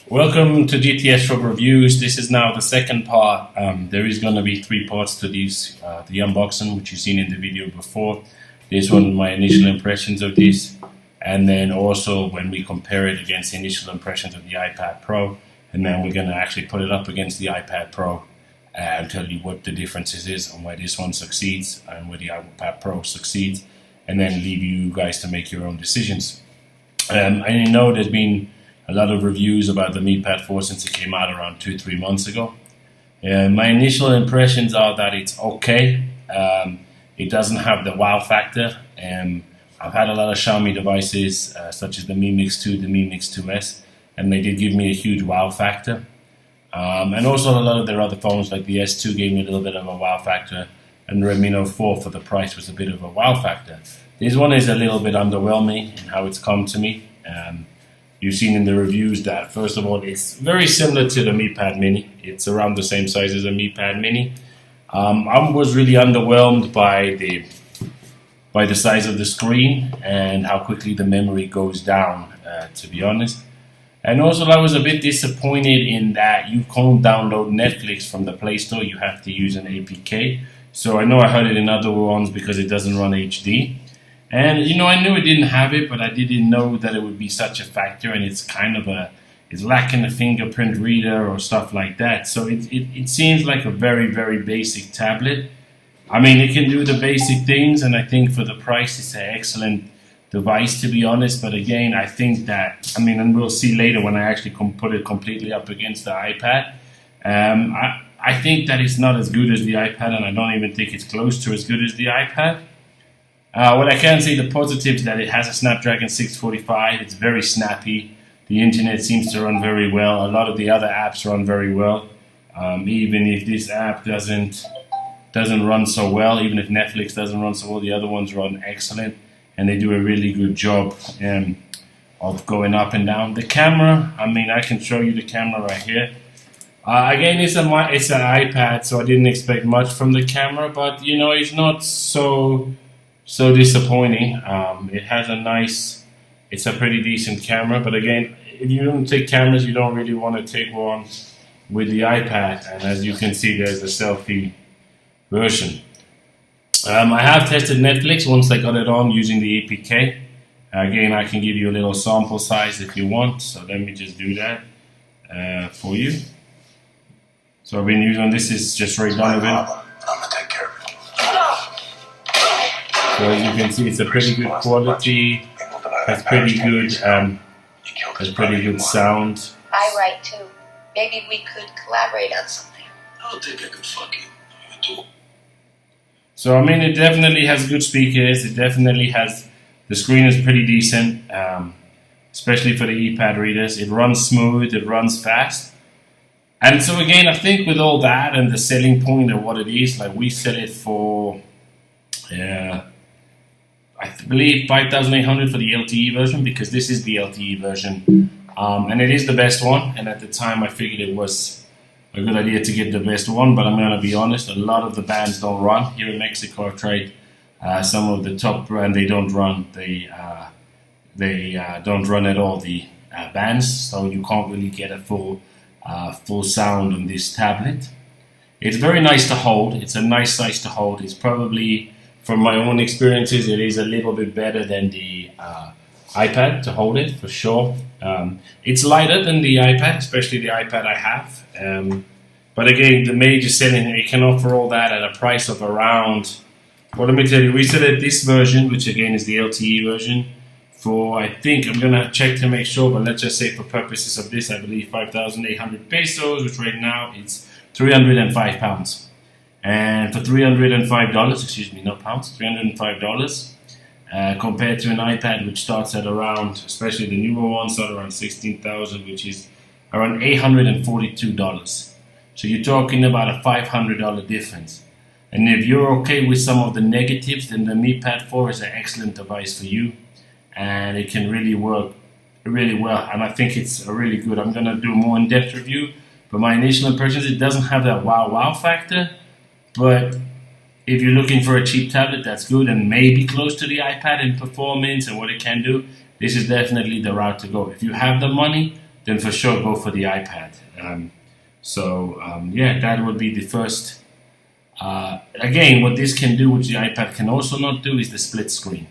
Welcome to GTS Shop Reviews. This is now the second part. There is going to be three parts to these. The unboxing, which you've seen in the video before. This one, my initial impressions of this. And then also when we compare it against the initial impressions of the iPad Pro. And then we're going to actually put it up against the iPad Pro and tell you what the differences is and why this one succeeds and where the iPad Pro succeeds. And then leave you guys to make your own decisions. I know there's been a lot of reviews about the Mipad 4 since it came out around 2-3 months ago. My initial impressions are that it's okay. It doesn't have the wow factor. I've had a lot of Xiaomi devices such as the Mi Mix 2, the Mi Mix 2S, and they did give me a huge wow factor. And also a lot of their other phones like the S2 gave me a little bit of a wow factor, and the Redmi Note 4 for the price was a bit of a wow factor. This one is a little bit underwhelming in how it's come to me. You've seen in the reviews that, first of all, it's very similar to the Mipad Mini. It's around the same size as a Mipad Mini. I was really underwhelmed by the size of the screen and how quickly the memory goes down, to be honest. And also I was a bit disappointed in that you can't download Netflix from the Play Store. You have to use an APK. So I know I heard it in other ones because it doesn't run HD. And, I knew it didn't have it, but I didn't know that it would be such a factor, and it's kind of it's lacking a fingerprint reader or stuff like that. So it seems like a very, very basic tablet. I mean, it can do the basic things, and I think for the price, it's an excellent device, to be honest. But again, I think that, and we'll see later when I actually put it completely up against the iPad. I think that it's not as good as the iPad, and I don't even think it's close to as good as the iPad. What I can say, the positives, that it has a Snapdragon 645. It's very snappy. The internet seems to run very well. A lot of the other apps run very well. Even if this app doesn't run so well, even if Netflix doesn't run so well, the other ones run excellent, and they do a really good job of going up and down. The camera, I can show you the camera right here. Again, it's an iPad, so I didn't expect much from the camera, but it's not so disappointing. It has it's a pretty decent camera, but again, if you don't take cameras, you don't really want to take one with the iPad, and as you can see, there's a selfie version. I have tested Netflix once I got it on using the APK. Again, I can give you a little sample size if you want, so let me just do that for you. So I've been using, this is just Ray Donovan. So as you can see, it's a pretty good quality, has pretty good sound. I write too. Maybe we could collaborate on something. I don't think I could fucking do it. So it definitely has good speakers. It definitely has, the screen is pretty decent, especially for the iPad readers. It runs smooth, it runs fast. And so again, I think with all that and the selling point of what it is, like we sell it for, I believe 5,800 for the LTE version, because this is the LTE version, and it is the best one. And at the time, I figured it was a good idea to get the best one. But I'm going to be honest, a lot of the bands don't run here in Mexico. I've tried some of the top brand; they don't run. They don't run at all, the bands, so you can't really get a full sound on this tablet. It's very nice to hold. It's a nice size to hold. It's probably, from my own experiences, it is a little bit better than the iPad to hold it, for sure. It's lighter than the iPad, especially the iPad I have. But again, the major selling, it can offer all that at a price of around, well, let me tell you, we sell it this version, which again is the LTE version, for, I think, I'm going to check to make sure, but let's just say for purposes of this, I believe 5,800 pesos, which right now it's 305 pounds. And for $305, excuse me, not pounds, $305, compared to an iPad, which starts at around, especially the newer ones, start around 16,000, which is around $842. So you're talking about a $500 difference. And if you're okay with some of the negatives, then the Mipad 4 is an excellent device for you, and it can really work really well. And I think it's a really good. I'm going to do a more in-depth review, but my initial impressions, it doesn't have that wow factor. But if you're looking for a cheap tablet that's good and maybe close to the iPad in performance and what it can do, this is definitely the route to go. If you have the money, then for sure go for the iPad. Yeah, that would be the first. Again, what this can do, which the iPad can also not do, is the split screen.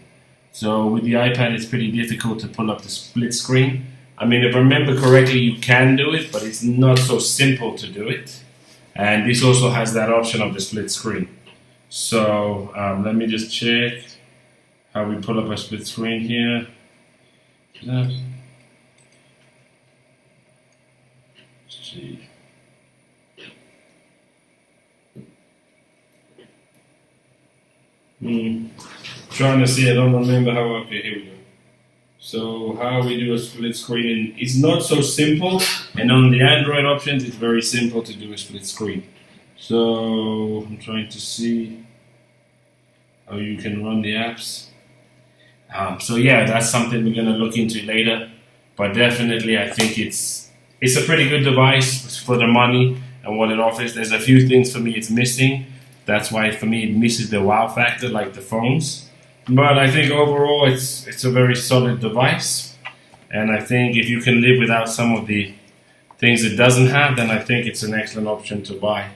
So with the iPad, it's pretty difficult to pull up the split screen. I mean, if I remember correctly, you can do it, but it's not so simple to do it. And this also has that option of the split screen. So let me just check how we pull up a split screen here. Let's see. Trying to see, I don't remember how. Okay, here we go. So how we do a split screen, it's not so simple, and on the Android options it's very simple to do a split screen. So I'm trying to see how you can run the apps. So yeah, that's something we're going to look into later, but definitely I think it's a pretty good device for the money and what it offers. There's a few things for me it's missing. That's why for me it misses the wow factor like the phones. But I think overall it's a very solid device, and I think if you can live without some of the things it doesn't have, then I think it's an excellent option to buy,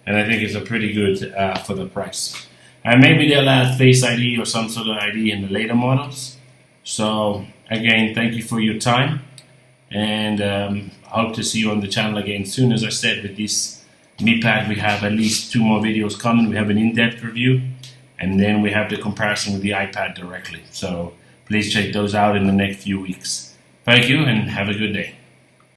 and I think it's a pretty good for the price. And maybe they'll add Face ID or some sort of ID in the later models. So again, thank you for your time, and I hope to see you on the channel again soon. As I said, with this Mipad, we have at least 2 more videos coming. We have an in-depth review, and then we have the comparison with the iPad directly. So please check those out in the next few weeks. Thank you, and have a good day.